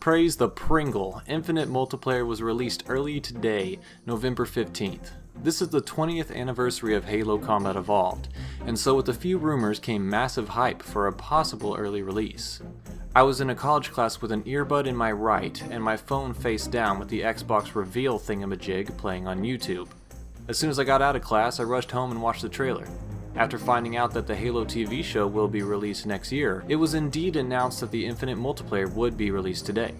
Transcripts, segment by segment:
Praise the Pringle! Infinite Multiplayer was released early today, November 15th. This is the 20th anniversary of Halo Combat Evolved, and so with a few rumors came massive hype for a possible early release. I was in a college class with an earbud in my right and my phone face down with the Xbox reveal thingamajig playing on YouTube. As soon as I got out of class, I rushed home and watched the trailer. After finding out that the Halo TV show will be released next year, it was indeed announced that the Infinite Multiplayer would be released today.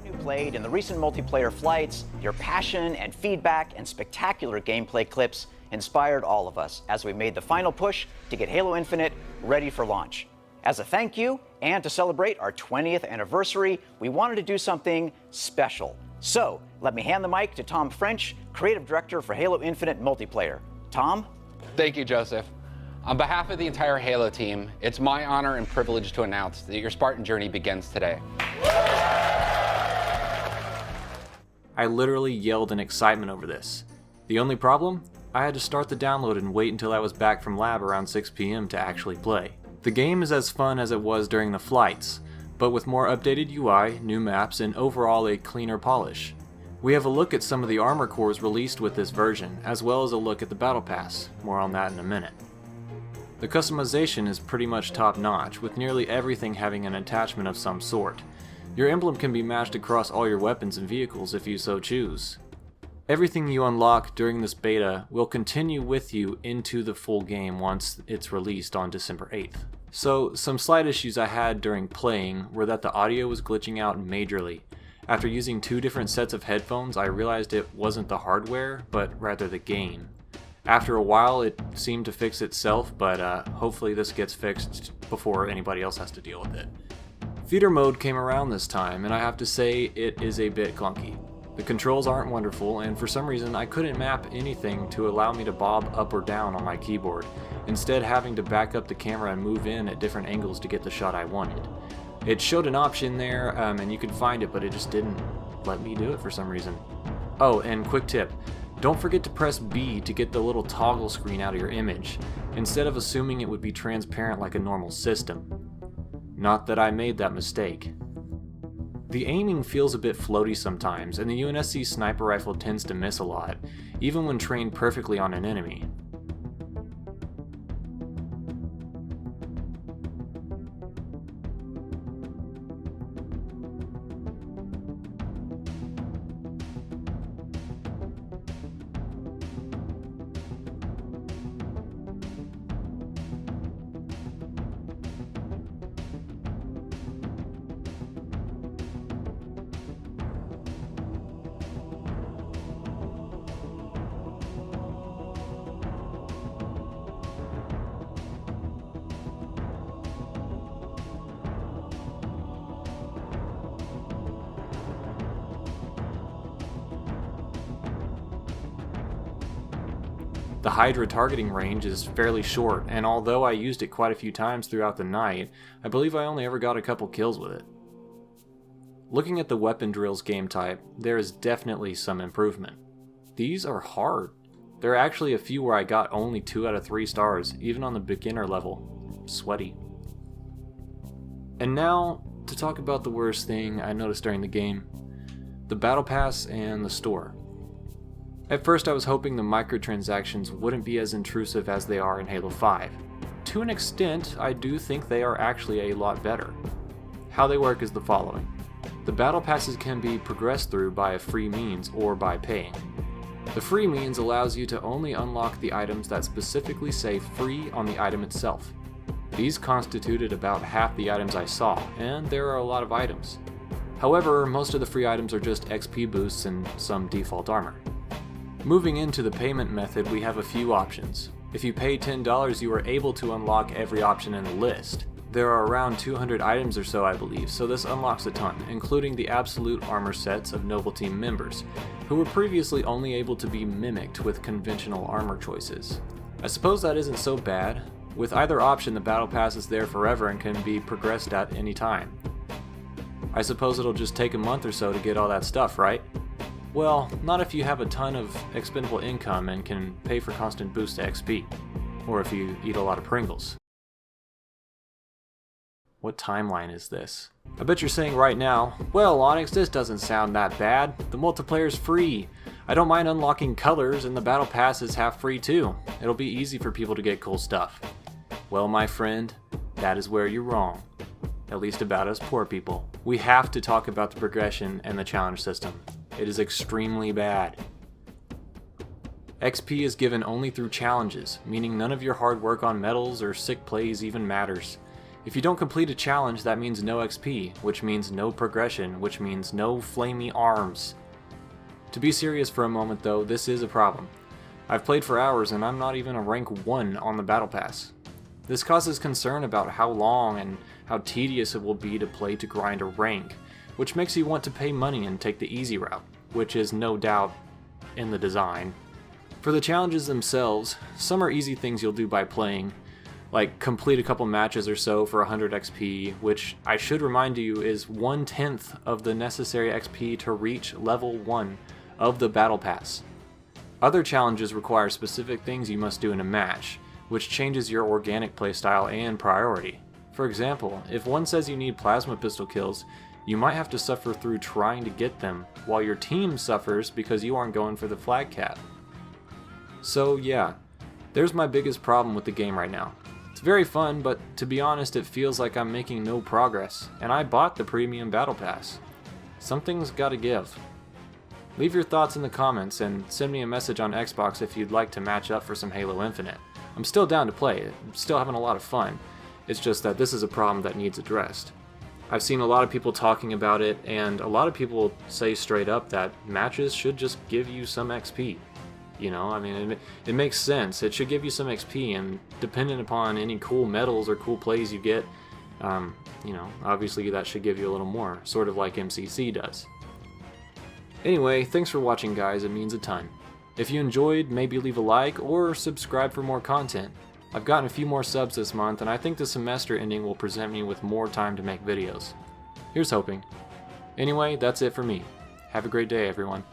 You played in the recent multiplayer flights, your passion and feedback and spectacular gameplay clips inspired all of us as we made the final push to get Halo Infinite ready for launch. As a thank you and to celebrate our 20th anniversary, we wanted to do something special. So let me hand the mic to Tom French, Creative Director for Halo Infinite Multiplayer. Tom? Thank you, Joseph. On behalf of the entire Halo team, it's my honor and privilege to announce that your Spartan journey begins today. I literally yelled in excitement over this. The only problem? I had to start the download and wait until I was back from lab around 6 p.m. to actually play. The game is as fun as it was during the flights, but with more updated UI, new maps, and overall a cleaner polish. We have a look at some of the armor cores released with this version, as well as a look at the Battle Pass. More on that in a minute. The customization is pretty much top-notch, with nearly everything having an attachment of some sort. Your emblem can be matched across all your weapons and vehicles if you so choose. Everything you unlock during this beta will continue with you into the full game once it's released on December 8th. So, some slight issues I had during playing were that the audio was glitching out majorly. After using 2 different sets of headphones, I realized it wasn't the hardware, but rather the game. After a while, it seemed to fix itself, but hopefully this gets fixed before anybody else has to deal with it. Theater mode came around this time, and I have to say it is a bit clunky. The controls aren't wonderful, and for some reason I couldn't map anything to allow me to bob up or down on my keyboard, instead having to back up the camera and move in at different angles to get the shot I wanted. It showed an option there, and you could find it, but it just didn't let me do it for some reason. Oh, and quick tip, don't forget to press B to get the little toggle screen out of your image, instead of assuming it would be transparent like a normal system. Not that I made that mistake. The aiming feels a bit floaty sometimes, and the UNSC sniper rifle tends to miss a lot, even when trained perfectly on an enemy. The Hydra targeting range is fairly short, and although I used it quite a few times throughout the night, I believe I only ever got a couple kills with it. Looking at the weapon drills game type, there is definitely some improvement. These are hard. There are actually a few where I got only 2 out of 3 stars, even on the beginner level. Sweaty. And now, to talk about the worst thing I noticed during the game, the Battle Pass and the store. At first I was hoping the microtransactions wouldn't be as intrusive as they are in Halo 5. To an extent, I do think they are actually a lot better. How they work is the following. The battle passes can be progressed through by a free means or by paying. The free means allows you to only unlock the items that specifically say free on the item itself. These constituted about half the items I saw, and there are a lot of items. However, most of the free items are just XP boosts and some default armor. Moving into the payment method, we have a few options. If you pay $10, you are able to unlock every option in the list. There are around 200 items or so, I believe, so this unlocks a ton, including the absolute armor sets of Noble Team members, who were previously only able to be mimicked with conventional armor choices. I suppose that isn't so bad. With either option, the Battle Pass is there forever and can be progressed at any time. I suppose it'll just take a month or so to get all that stuff, right? Well, not if you have a ton of expendable income and can pay for constant boost to XP, or if you eat a lot of Pringles. What timeline is this? I bet you're saying right now, well, Onyx, this doesn't sound that bad. The multiplayer's free. I don't mind unlocking colors, and the battle pass is half free too. It'll be easy for people to get cool stuff. Well, my friend, that is where you're wrong. At least about us poor people. We have to talk about the progression and the challenge system. It is extremely bad. XP is given only through challenges, meaning none of your hard work on medals or sick plays even matters. If you don't complete a challenge, that means no XP, which means no progression, which means no flamey arms. To be serious for a moment though, this is a problem. I've played for hours and I'm not even a rank 1 on the battle pass. This causes concern about how long and how tedious it will be to play to grind a rank, which makes you want to pay money and take the easy route, which is no doubt in the design. For the challenges themselves, some are easy things you'll do by playing, like complete a couple matches or so for 100 XP, which I should remind you is 1/10 of the necessary XP to reach level 1 of the battle pass. Other challenges require specific things you must do in a match, which changes your organic playstyle and priority. For example, if one says you need plasma pistol kills, you might have to suffer through trying to get them, while your team suffers because you aren't going for the flag cap. So yeah, there's my biggest problem with the game right now. It's very fun, but to be honest, it feels like I'm making no progress, and I bought the premium battle pass. Something's gotta give. Leave your thoughts in the comments and send me a message on Xbox if you'd like to match up for some Halo Infinite. I'm still down to play it, I'm still having a lot of fun. It's just that this is a problem that needs addressed. I've seen a lot of people talking about it, and a lot of people say straight up that matches should just give you some XP. You know, I mean, it makes sense. It should give you some XP, and depending upon any cool medals or cool plays you get, you know, obviously that should give you a little more, sort of like MCC does. Anyway, thanks for watching, guys. It means a ton. If you enjoyed, maybe leave a like or subscribe for more content. I've gotten a few more subs this month, and I think the semester ending will present me with more time to make videos. Here's hoping. Anyway, that's it for me. Have a great day, everyone.